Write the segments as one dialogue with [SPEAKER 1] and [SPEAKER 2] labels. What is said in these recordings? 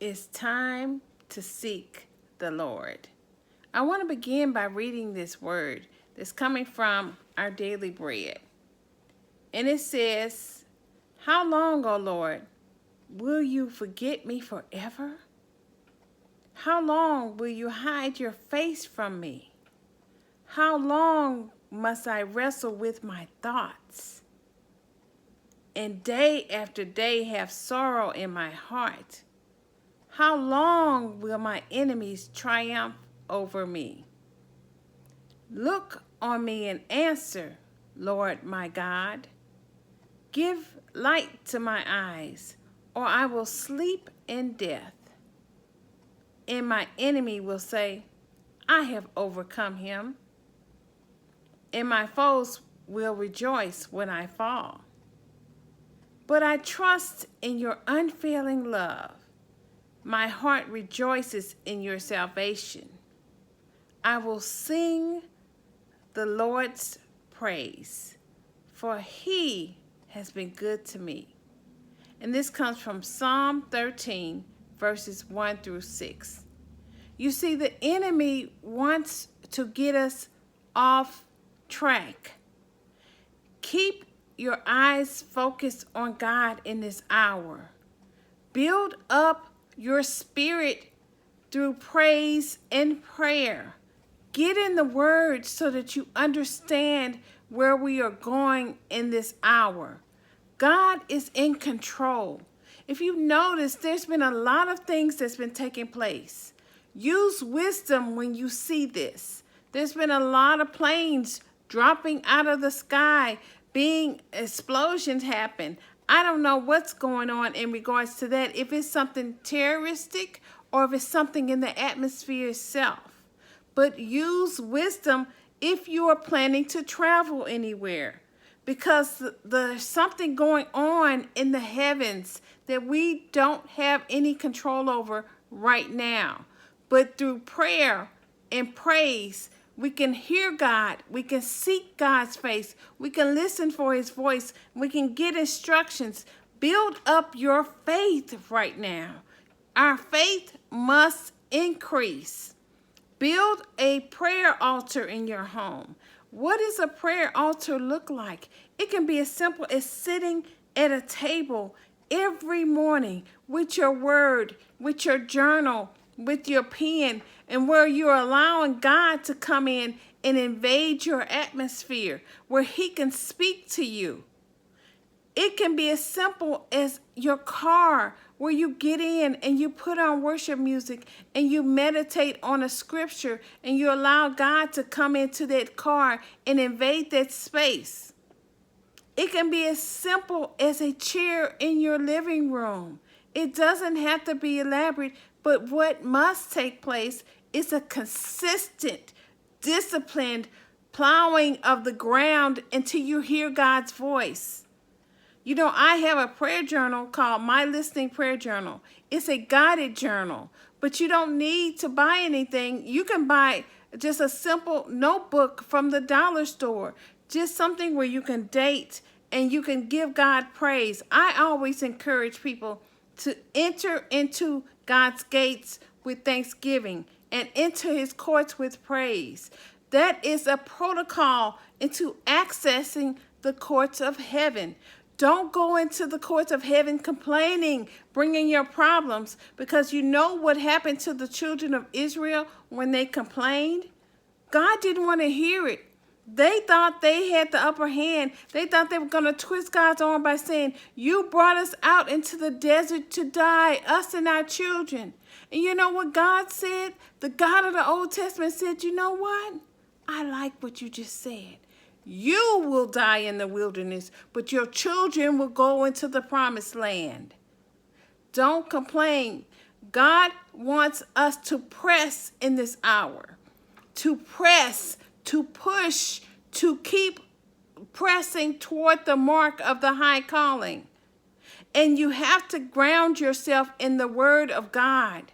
[SPEAKER 1] It's time to seek the Lord. I want to begin by reading this word that's coming from our daily bread. And it says, "How long, O Lord, will you forget me forever? How long will you hide your face from me? How long must I wrestle with my thoughts, and day after day have sorrow in my heart? How long will my enemies triumph over me? Look on me and answer, Lord my God. Give light to my eyes, or I will sleep in death. And my enemy will say, I have overcome him. And my foes will rejoice when I fall. But I trust in your unfailing love. My heart rejoices in your salvation. I will sing the Lord's praise, for he has been good to me." And this comes from Psalm 13, verses 1 through 6. You see, the enemy wants to get us off track. Keep your eyes focused on God in this hour. Build up your spirit through praise and prayer. Get in the Word so that you understand where we are going in this hour. God is in control. If you notice, there's been a lot of things that's been taking place. Use wisdom when you see this. There's been a lot of planes dropping out of the sky, being explosions happen. I don't know what's going on in regards to that, if it's something terroristic or if it's something in the atmosphere itself. But use wisdom if you are planning to travel anywhere, because there's something going on in the heavens that we don't have any control over right now. But through prayer and praise, we can hear God, we can seek God's face, we can listen for his voice, we can get instructions. Build up your faith right now. Our faith must increase. Build a prayer altar in your home. What does a prayer altar look like? It can be as simple as sitting at a table every morning with your word, with your journal, with your pen, and where you're allowing God to come in and invade your atmosphere, where he can speak to you. It can be as simple as your car, where you get in and you put on worship music and you meditate on a scripture and you allow God to come into that car and invade that space. It can be as simple as a chair in your living room. It doesn't have to be elaborate, but what must take place is a consistent, disciplined plowing of the ground until you hear God's voice. You know, I have a prayer journal called My Listening Prayer Journal. It's a guided journal, but you don't need to buy anything. You can buy just a simple notebook from the dollar store, just something where you can date and you can give God praise. I always encourage people to enter into God's gates with thanksgiving and enter his courts with praise. That is a protocol into accessing the courts of heaven. Don't go into the courts of heaven complaining, bringing your problems, because you know what happened to the children of Israel when they complained? God didn't want to hear it. They thought they had the upper hand. They thought they were going to twist God's arm by saying, you brought us out into the desert to die, us and our children. And you know what God said? The God of the Old Testament said, you know what? I like what you just said. You will die in the wilderness, but your children will go into the promised land. Don't complain. God wants us to press in this hour, to press, to push, to keep pressing toward the mark of the high calling. And you have to ground yourself in the word of God.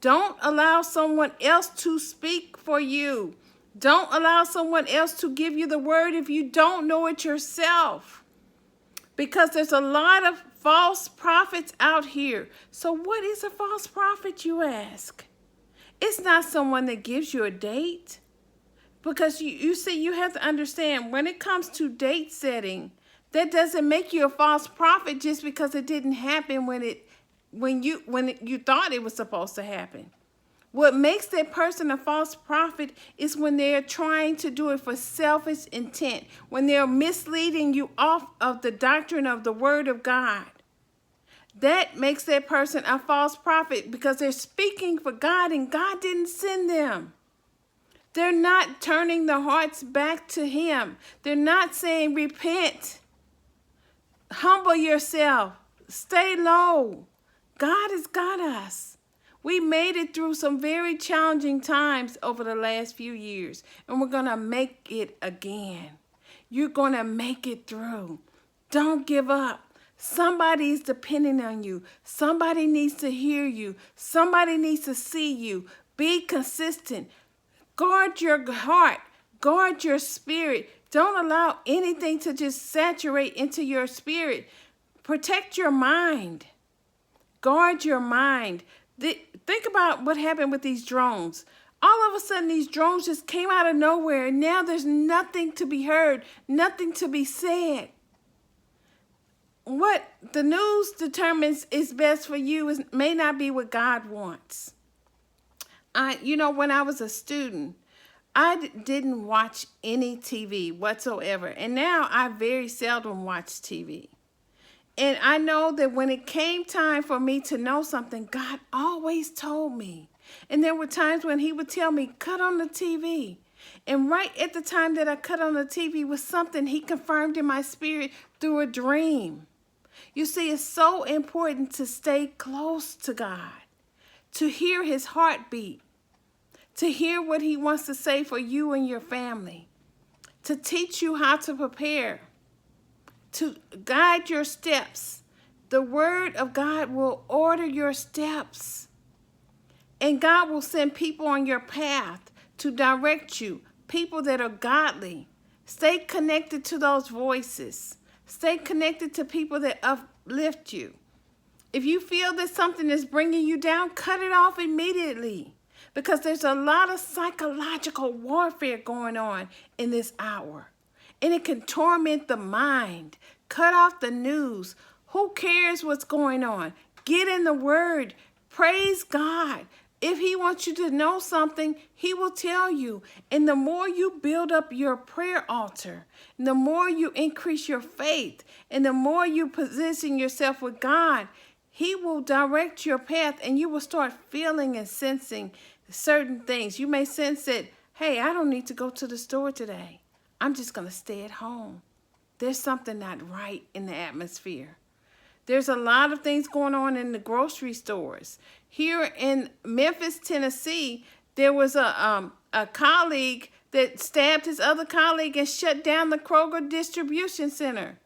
[SPEAKER 1] Don't allow someone else to speak for you. Don't allow someone else to give you the word if you don't know it yourself. Because there's a lot of false prophets out here. So what is a false prophet, you ask? It's not someone that gives you a date. Because you see, you have to understand, when it comes to date setting, that doesn't make you a false prophet just because it didn't happen when you thought it was supposed to happen. What makes that person a false prophet is when they're trying to do it for selfish intent, when they're misleading you off of the doctrine of the Word of God. That makes that person a false prophet because they're speaking for God and God didn't send them. They're not turning their hearts back to Him. They're not saying, repent, humble yourself, stay low. God has got us. We made it through some very challenging times over the last few years, and we're going to make it again. You're going to make it through. Don't give up. Somebody's depending on you. Somebody needs to hear you. Somebody needs to see you. Be consistent. Guard your heart. Guard your spirit. Don't allow anything to just saturate into your spirit. Protect your mind. Guard your mind. Think about what happened with these drones. All of a sudden, these drones just came out of nowhere, and now there's nothing to be heard, nothing to be said. What the news determines is best for you may not be what God wants. When I was a student, I didn't watch any TV whatsoever, and now I very seldom watch TV. And I know that when it came time for me to know something, God always told me. And there were times when He would tell me, cut on the TV. And right at the time that I cut on the TV was something He confirmed in my spirit through a dream. You see, it's so important to stay close to God, to hear His heartbeat, to hear what He wants to say for you and your family, to teach you how to prepare, to guide your steps. The Word of God will order your steps. And God will send people on your path to direct you, people that are godly. Stay connected to those voices. Stay connected to people that uplift you. If you feel that something is bringing you down, cut it off immediately. Because there's a lot of psychological warfare going on in this hour. And it can torment the mind. Cut off the news. Who cares what's going on? Get in the Word. Praise God. If He wants you to know something, He will tell you. And the more you build up your prayer altar, and the more you increase your faith, and the more you position yourself with God, He will direct your path, and you will start feeling and sensing certain things. You may sense that, hey, I don't need to go to the store today. I'm just going to stay at home. There's something not right in the atmosphere. There's a lot of things going on in the grocery stores. Here in Memphis, Tennessee, there was a colleague that stabbed his other colleague and shut down the Kroger distribution center.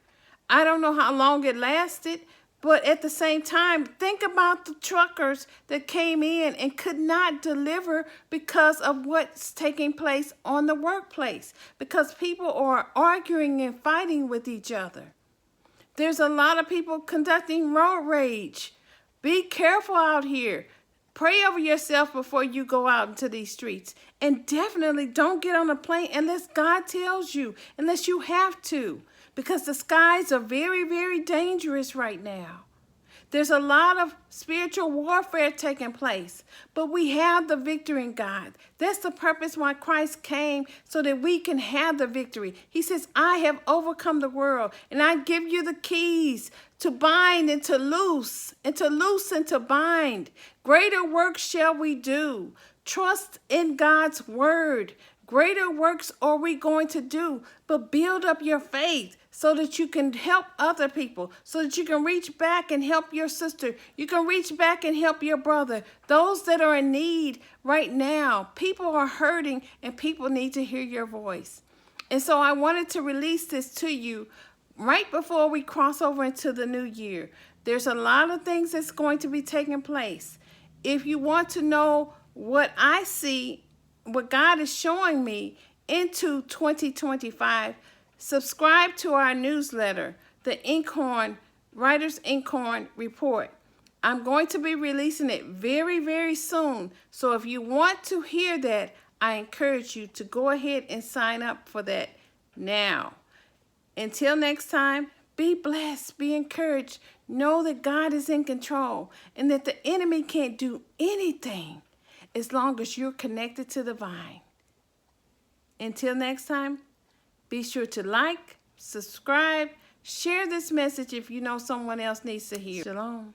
[SPEAKER 1] I don't know how long it lasted, but at the same time, think about the truckers that came in and could not deliver because of what's taking place on the workplace, because people are arguing and fighting with each other. There's a lot of people conducting road rage. Be careful out here. Pray over yourself before you go out into these streets. And definitely don't get on a plane unless God tells you, unless you have to, because the skies are very, very dangerous right now. There's a lot of spiritual warfare taking place, but we have the victory in God. That's the purpose why Christ came, so that we can have the victory. He says, I have overcome the world, and I give you the keys to bind and to loose, and to loose and to bind. Greater works shall we do. Trust in God's word. Greater works are we going to do, but build up your faith so that you can help other people, so that you can reach back and help your sister. You can reach back and help your brother. Those that are in need right now, people are hurting and people need to hear your voice. And so I wanted to release this to you right before we cross over into the new year. There's a lot of things that's going to be taking place. If you want to know what I see, what God is showing me into 2025, subscribe to our newsletter, the Inkhorn Writers Incorn report. I'm going to be releasing it very, very soon. So if you want to hear that, I encourage you to go ahead and sign up for that now. Until next time, be blessed, be encouraged. Know that God is in control and that the enemy can't do anything as long as you're connected to the vine. Until next time, be sure to like, subscribe, share this message if you know someone else needs to hear. Shalom.